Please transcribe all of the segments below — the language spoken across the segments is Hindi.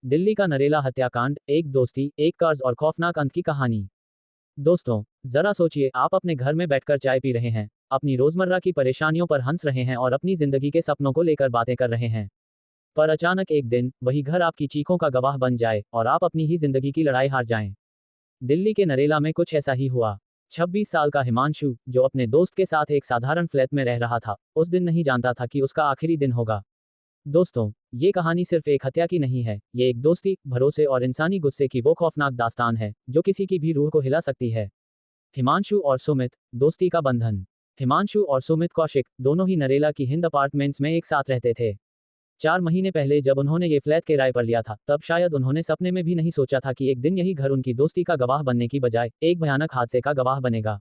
दिल्ली का नरेला हत्याकांड, एक दोस्ती, एक कर्ज और खौफनाक अंत की कहानी। दोस्तों, जरा सोचिए, आप अपने घर में बैठकर चाय पी रहे हैं, अपनी रोजमर्रा की परेशानियों पर हंस रहे हैं और अपनी जिंदगी के सपनों को लेकर बातें कर रहे हैं। पर अचानक एक दिन वही घर आपकी चीखों का गवाह बन जाए और आप अपनी ही जिंदगी की लड़ाई हार जाएं। दिल्ली के नरेला में कुछ ऐसा ही हुआ। 26 साल का हिमांशु, जो अपने दोस्त के साथ एक साधारण फ्लैट में रह रहा था, उस दिन नहीं जानता था कि उसका आखिरी दिन होगा। दोस्तों, ये कहानी सिर्फ एक हत्या की नहीं है, ये एक दोस्ती, भरोसे और इंसानी गुस्से की वो खौफनाक दास्तान है जो किसी की भी रूह को हिला सकती है। हिमांशु और सुमित, दोस्ती का बंधन। हिमांशु और सुमित कौशिक दोनों ही नरेला की हिंद अपार्टमेंट्स में एक साथ रहते थे। 4 महीने पहले जब उन्होंने ये फ्लैट किराए पर लिया था, तब शायद उन्होंने सपने में भी नहीं सोचा था कि एक दिन यही घर उनकी दोस्ती का गवाह बनने की बजाय एक भयानक हादसे का गवाह बनेगा।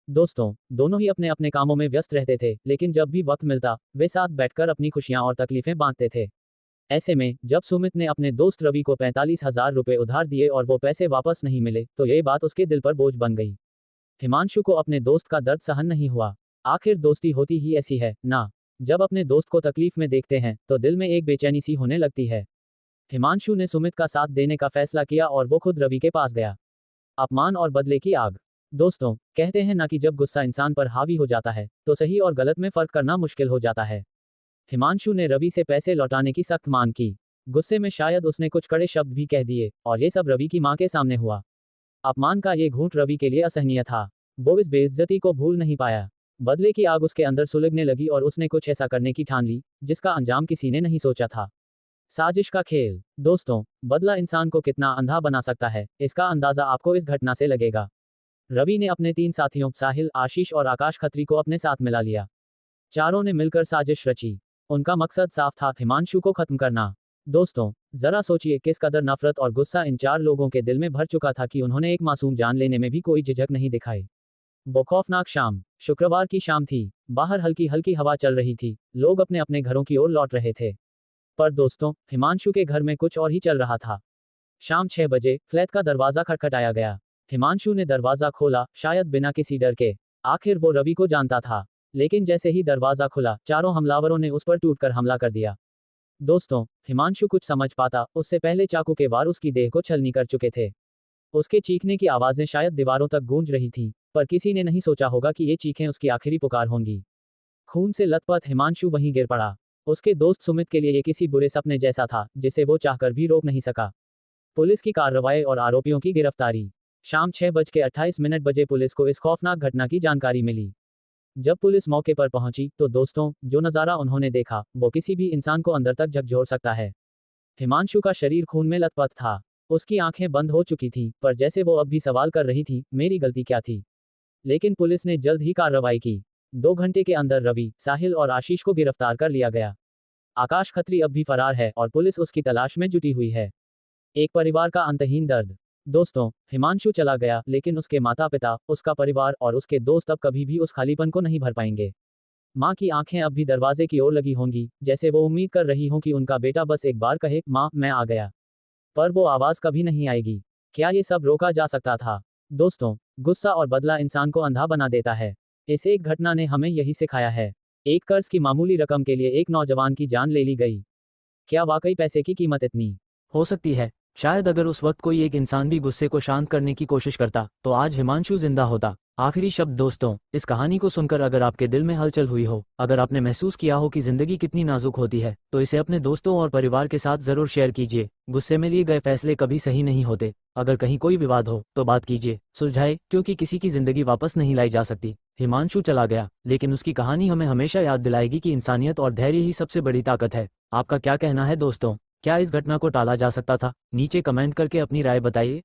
दोस्तों, दोनों ही अपने अपने कामों में व्यस्त रहते थे, लेकिन जब भी वक्त मिलता, वे साथ बैठकर अपनी खुशियां और तकलीफें बांटते थे। ऐसे में जब सुमित ने अपने दोस्त रवि को 45,000 रुपए उधार दिए और वो पैसे वापस नहीं मिले, तो ये बात उसके दिल पर बोझ बन गई। हिमांशु को अपने दोस्त का दर्द सहन नहीं हुआ। आखिर दोस्ती होती ही ऐसी है ना। जब अपने दोस्त को तकलीफ में देखते हैं तो दिल में एक बेचैनी सी होने लगती है। हिमांशु ने सुमित का साथ देने का फैसला किया और वो खुद रवि के पास गया। अपमान और बदले की आग। दोस्तों, कहते हैं ना कि जब गुस्सा इंसान पर हावी हो जाता है तो सही और गलत में फर्क करना मुश्किल हो जाता है। हिमांशु ने रवि से पैसे लौटाने की सख्त मांग की। गुस्से में शायद उसने कुछ कड़े शब्द भी कह दिए, और ये सब रवि की मां के सामने हुआ। अपमान का ये घूंट रवि के लिए असहनीय था। वो इस बेइज्जती को भूल नहीं पाया। बदले की आग उसके अंदर सुलगने लगी और उसने कुछ ऐसा करने की ठान ली जिसका अंजाम किसी ने नहीं सोचा था। साजिश का खेल। दोस्तों, बदला इंसान को कितना अंधा बना सकता है, इसका अंदाजा आपको इस घटना से लगेगा। रवि ने अपने 3 साथियों साहिल, आशीष और आकाश खत्री को अपने साथ मिला लिया। चारों ने मिलकर साजिश रची। उनका मकसद साफ था, हिमांशु को खत्म करना। दोस्तों, जरा सोचिए किस कदर नफरत और गुस्सा इन 4 लोगों के दिल में भर चुका था कि उन्होंने एक मासूम जान लेने में भी कोई झिझक नहीं दिखाई। वो खौफनाक शाम, शुक्रवार की शाम थी। बाहर हल्की हल्की हवा चल रही थी, लोग अपने अपने घरों की ओर लौट रहे थे। पर दोस्तों, हिमांशु के घर में कुछ और ही चल रहा था। शाम 6 बजे फ्लैट का दरवाजा खटखटाया गया। हिमांशु ने दरवाजा खोला, शायद बिना किसी डर के। आखिर वो रवि को जानता था। लेकिन जैसे ही दरवाजा खुला, चारों हमलावरों ने उस पर टूटकर हमला कर दिया। दोस्तों, हिमांशु कुछ समझ पाता उससे पहले चाकू के वार उसकी देह को छलनी कर चुके थे। उसके चीखने की आवाजें शायद दीवारों तक गूंज रही थीं, पर किसी ने नहीं सोचा होगा कि ये चीखें उसकी आखिरी पुकार होंगी। खून से लथपथ हिमांशु वहीं गिर पड़ा। उसके दोस्त सुमित के लिए ये किसी बुरे सपने जैसा था जिसे वो चाहकर भी रोक नहीं सका। पुलिस की कार्रवाई और आरोपियों की गिरफ्तारी। शाम 6:28 बजे पुलिस को इस खौफनाक घटना की जानकारी मिली। जब पुलिस मौके पर पहुंची तो दोस्तों, जो नज़ारा उन्होंने देखा वो किसी भी इंसान को अंदर तक झकझोर सकता है। हिमांशु का शरीर खून में लथपथ था। उसकी आंखें बंद हो चुकी थीं, पर जैसे वो अब भी सवाल कर रही थी, मेरी गलती क्या थी। लेकिन पुलिस ने जल्द ही कार्रवाई की। 2 घंटे के अंदर रवि, साहिल और आशीष को गिरफ्तार कर लिया गया। आकाश खत्री अब भी फरार है और पुलिस उसकी तलाश में जुटी हुई है। एक परिवार का अंतहीन दर्द। दोस्तों, हिमांशु चला गया, लेकिन उसके माता पिता, उसका परिवार और उसके दोस्त अब कभी भी उस खालीपन को नहीं भर पाएंगे। माँ की आंखें अब भी दरवाजे की ओर लगी होंगी, जैसे वो उम्मीद कर रही हों कि उनका बेटा बस एक बार कहे, माँ, मैं आ गया। पर वो आवाज कभी नहीं आएगी। क्या ये सब रोका जा सकता था? दोस्तों, गुस्सा और बदला इंसान को अंधा बना देता है। इस एक घटना ने हमें यही सिखाया है। एक कर्ज की मामूली रकम के लिए एक नौजवान की जान ले ली गई। क्या वाकई पैसे की कीमत इतनी हो सकती है? शायद अगर उस वक्त कोई एक इंसान भी गुस्से को शांत करने की कोशिश करता, तो आज हिमांशु जिंदा होता। आखिरी शब्द। दोस्तों, इस कहानी को सुनकर अगर आपके दिल में हलचल हुई हो, अगर आपने महसूस किया हो कि जिंदगी कितनी नाजुक होती है, तो इसे अपने दोस्तों और परिवार के साथ जरूर शेयर कीजिए। गुस्से में लिए गए फैसले कभी सही नहीं होते। अगर कहीं कोई विवाद हो तो बात कीजिए, सुलझाए, क्योंकि किसी की जिंदगी वापस नहीं लाई जा सकती। हिमांशु चला गया, लेकिन उसकी कहानी हमें हमेशा याद दिलाएगी कि इंसानियत और धैर्य ही सबसे बड़ी ताकत है। आपका क्या कहना है दोस्तों? क्या इस घटना को टाला जा सकता था? नीचे कमेंट करके अपनी राय बताइए।